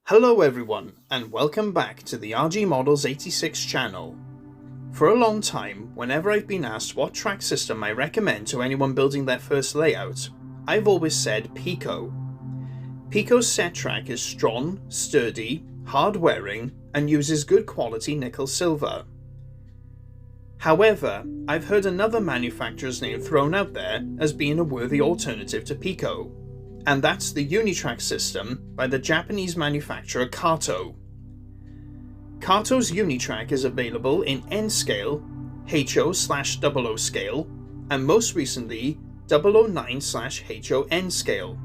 Hello everyone, and welcome back to the RG Models 86 channel. For a long time, whenever I've been asked what track system I recommend to anyone building their first layout, I've always said PECO. PECO's setrack is strong, sturdy, hard wearing, and uses good quality nickel silver. However, I've heard another manufacturer's name thrown out there as being a worthy alternative to PECO, and that's the Unitrack system by the Japanese manufacturer KATO. KATO's Unitrack is available in N scale, HO/00 scale, and most recently 009/HON scale.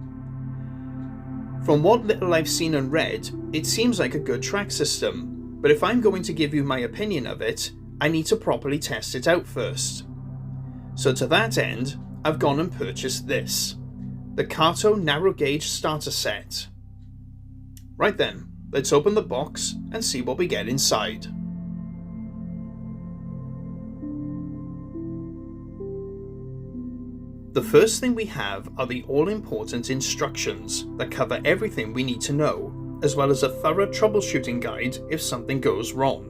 From what little I've seen and read, it seems like a good track system, but if I'm going to give you my opinion of it, I need to properly test it out first. So to that end, I've gone and purchased this. The KATO narrow gauge starter set. Right then, let's open the box and see what we get inside. The first thing we have are the all-important instructions that cover everything we need to know, as well as a thorough troubleshooting guide if something goes wrong.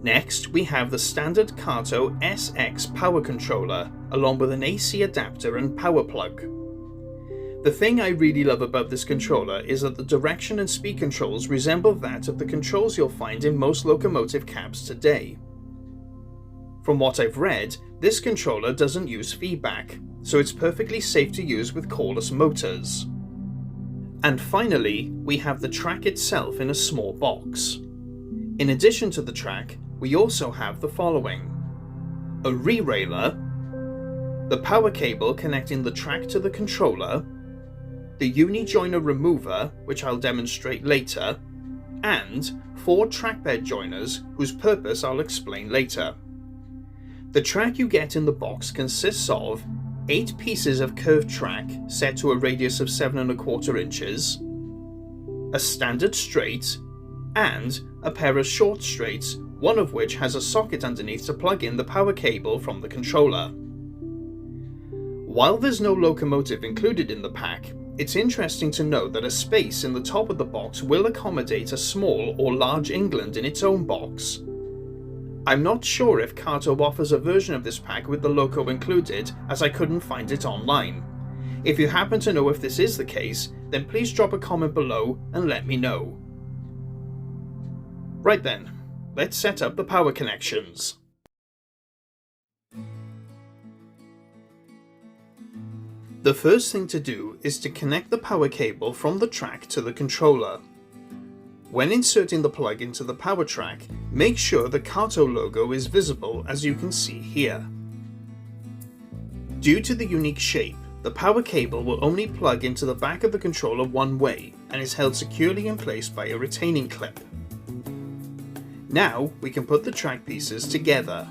Next, we have the standard KATO SX power controller, along with an AC adapter and power plug. The thing I really love about this controller is that the direction and speed controls resemble that of the controls you'll find in most locomotive cabs today. From what I've read, this controller doesn't use feedback, so it's perfectly safe to use with cordless motors. And finally, we have the track itself in a small box. In addition to the track, we also have the following: a re-railer, the power cable connecting the track to the controller, the Uni-joiner remover, which I'll demonstrate later, and 4 trackbed joiners whose purpose I'll explain later. The track you get in the box consists of 8 pieces of curved track set to a radius of 7¼ inches, a standard straight, and a pair of short straights, one of which has a socket underneath to plug in the power cable from the controller. While there's no locomotive included in the pack, it's interesting to note that a space in the top of the box will accommodate a small or large England in its own box. I'm not sure if KATO offers a version of this pack with the loco included, as I couldn't find it online. If you happen to know if this is the case, then please drop a comment below and let me know. Right then, let's set up the power connections. The first thing to do is to connect the power cable from the track to the controller. When inserting the plug into the power track, make sure the KATO logo is visible, as you can see here. Due to the unique shape, the power cable will only plug into the back of the controller one way and is held securely in place by a retaining clip. Now we can put the track pieces together.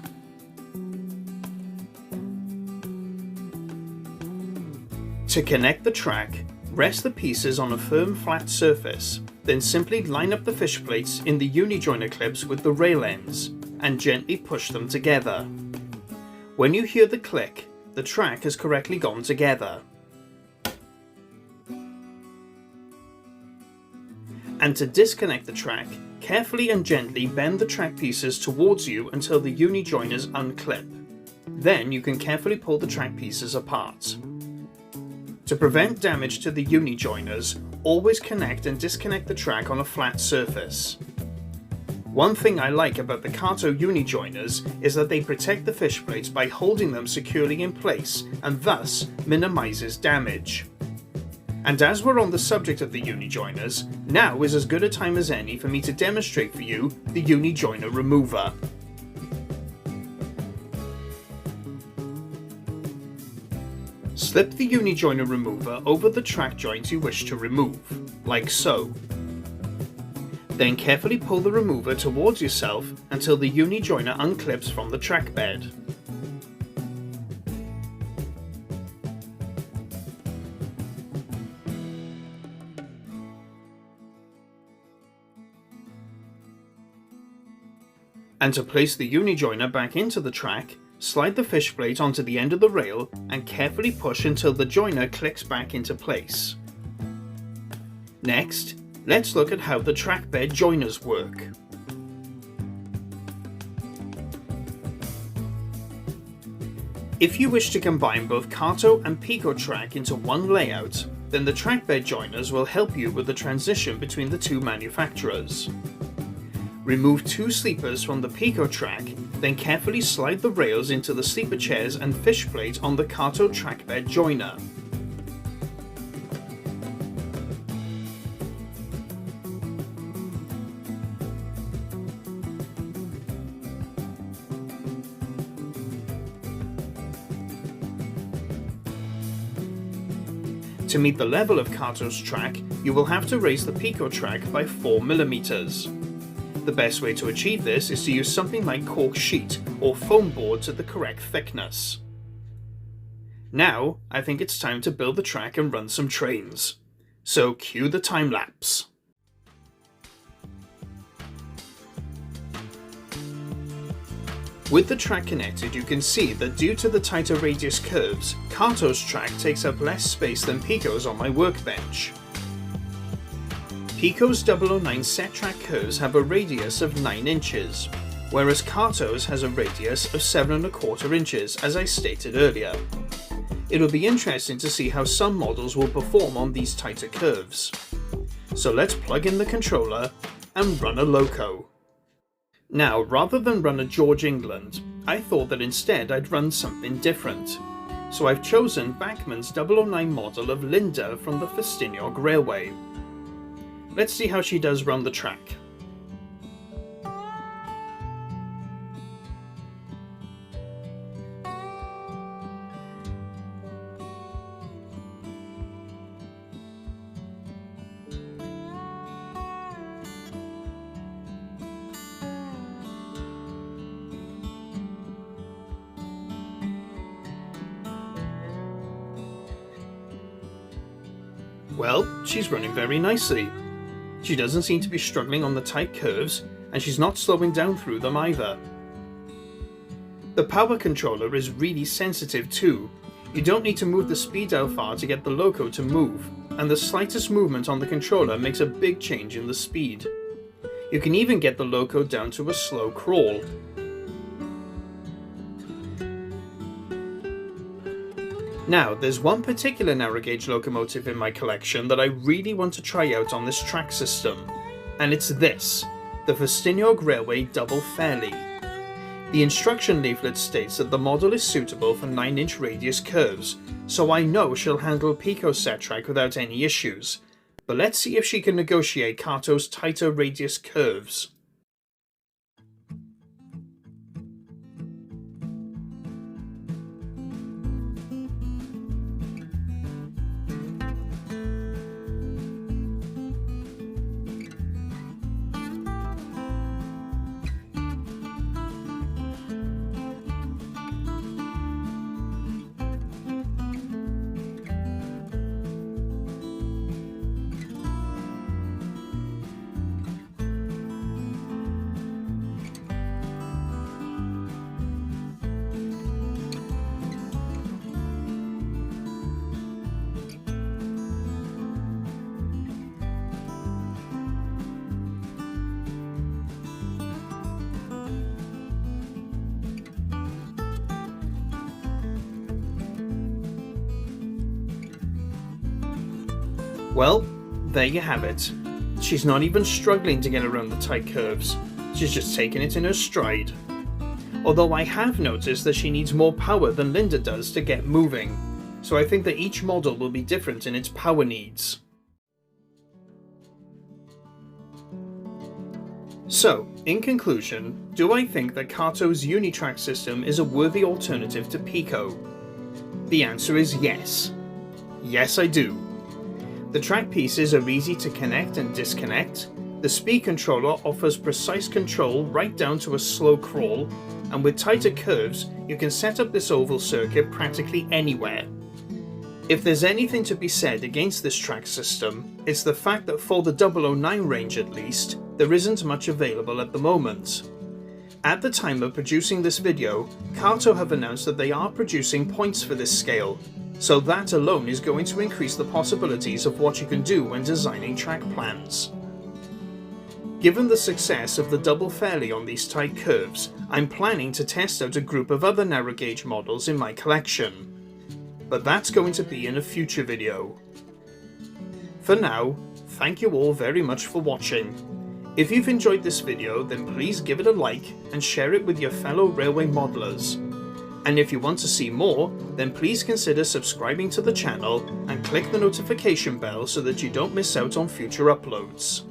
To connect the track, rest the pieces on a firm flat surface, then simply line up the fish plates in the Uni-joiner clips with the rail ends and gently push them together. When you hear the click, the track has correctly gone together. And to disconnect the track, carefully and gently bend the track pieces towards you until the Uni-joiners unclip. Then you can carefully pull the track pieces apart. To prevent damage to the Uni-joiners, always connect and disconnect the track on a flat surface. One thing I like about the KATO Uni-joiners is that they protect the fish plates by holding them securely in place and thus minimises damage. And as we're on the subject of the Uni-joiners, now is as good a time as any for me to demonstrate for you the Uni-joiner remover. Slip the Uni-joiner remover over the track joint you wish to remove, like so. Then carefully pull the remover towards yourself until the Uni-joiner unclips from the track bed. And to place the Uni-joiner back into the track, slide the fish plate onto the end of the rail and carefully push until the joiner clicks back into place. Next, Let's look at how the trackbed joiners work. If you wish to combine both KATO and PECO track into one layout, then the trackbed joiners will help you with the transition between the two manufacturers. Remove two sleepers from the PECO track, then carefully slide the rails into the sleeper chairs and fish plate on the KATO trackbed joiner. To meet the level of KATO's track, you will have to raise the PECO track by 4 mm. The best way to achieve this is to use something like cork sheet or foam boards at the correct thickness. Now, I think it's time to build the track and run some trains. So cue the time lapse. With the track connected, you can see that due to the tighter radius curves, KATO's track takes up less space than PECO's on my workbench. PECO's 009 setrack curves have a radius of 9 inches, whereas KATO's has a radius of 7¼ inches, as I stated earlier. It'll be interesting to see how some models will perform on these tighter curves. So let's plug in the controller and run a loco. Now, rather than run a George England, I thought that instead I'd run something different. So I've chosen Bachmann's 009 model of Linda from the Festiniog Railway. Let's see how she does run the track. Well, she's running very nicely. She doesn't seem to be struggling on the tight curves, and she's not slowing down through them either. The power controller is really sensitive too. You don't need to move the speed dial far to get the loco to move, and the slightest movement on the controller makes a big change in the speed. You can even get the loco down to a slow crawl. Now, there's one particular narrow gauge locomotive in my collection that I really want to try out on this track system, and it's this, the Festiniog Railway Double Fairley. The instruction leaflet states that the model is suitable for 9-inch radius curves, so I know she'll handle PECO setrack without any issues, but let's see if she can negotiate KATO's tighter radius curves. Well, there you have it. She's not even struggling to get around the tight curves, she's just taking it in her stride. Although I have noticed that she needs more power than Linda does to get moving, so I think that each model will be different in its power needs. So, in conclusion, do I think that KATO's Unitrack system is a worthy alternative to PECO? The answer is yes. Yes, I do. The track pieces are easy to connect and disconnect, the speed controller offers precise control right down to a slow crawl, and with tighter curves you can set up this oval circuit practically anywhere. If there's anything to be said against this track system, it's the fact that for the 009 range at least, there isn't much available at the moment. At the time of producing this video, KATO have announced that they are producing points for this scale, so that alone is going to increase the possibilities of what you can do when designing track plans. Given the success of the double fairley on these tight curves, I'm planning to test out a group of other narrow gauge models in my collection, but that's going to be in a future video. For now, thank you all very much for watching. If you've enjoyed this video, then please give it a like and share it with your fellow railway modelers. And if you want to see more, then please consider subscribing to the channel and click the notification bell so that you don't miss out on future uploads.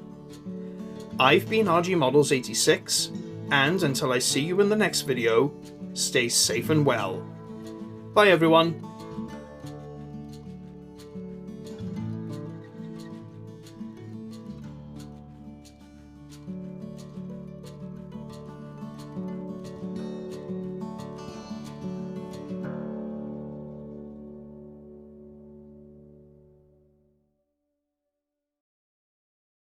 I've been RGModels86, and until I see you in the next video, stay safe and well. Bye everyone.